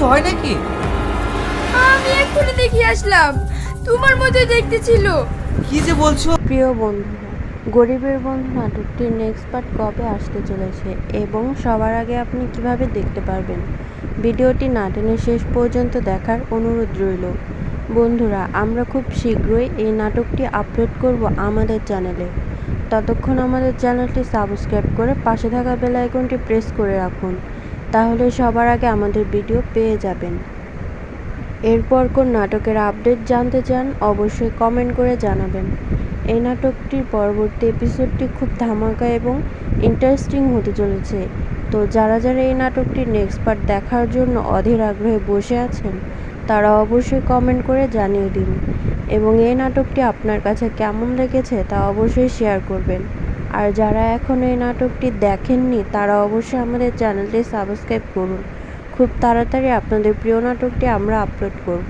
হয় নাকি? আমি এক্ষুনি দেখে আসলাম, তোমার মতোই দেখতে ছিল। কি যে বলছো? প্রিয় বন্ধুরা, গরিবের বন্ধু নাটকটির নেক্সট পার্ট কবে আসতে চলেছে এবং সবার আগে আপনি কিভাবে দেখতে পারবেন, ভিডিওটি না টেনে শেষ পর্যন্ত দেখার অনুরোধ রইল। বন্ধুরা, আমরা খুব শীঘ্রই এই নাটকটি আপলোড করব আমাদের চ্যানেলে। ততক্ষণ আমাদের চ্যানেলটি সাবস্ক্রাইব করে পাশে থাকা বেল আইকনটি প্রেস করে রাখুন, তাহলে সবার আগে আমাদের ভিডিও পেয়ে যাবেন। এরপর কোন নাটকের আপডেট জানতে চান অবশ্যই কমেন্ট করে জানাবেন। এই নাটকটির পরবর্তী এপিসোডটি খুব ধামাকা এবং ইন্টারেস্টিং হতে চলেছে। তো যারা যারা এই নাটকটির নেক্সট পার্ট দেখার জন্য অধীর আগ্রহে বসে আছেন তারা অবশ্যই কমেন্ট করে জানিয়ে দিন এবং এই নাটকটি আপনার কাছে কেমন লেগেছে তা অবশ্যই শেয়ার করবেন। আর যারা এখনও এই নাটকটি দেখেননি তারা অবশ্যই আমাদের চ্যানেলটি সাবস্ক্রাইব করুন। খুব তাড়াতাড়ি আপনাদের প্রিয় নাটকটি আমরা আপলোড করব।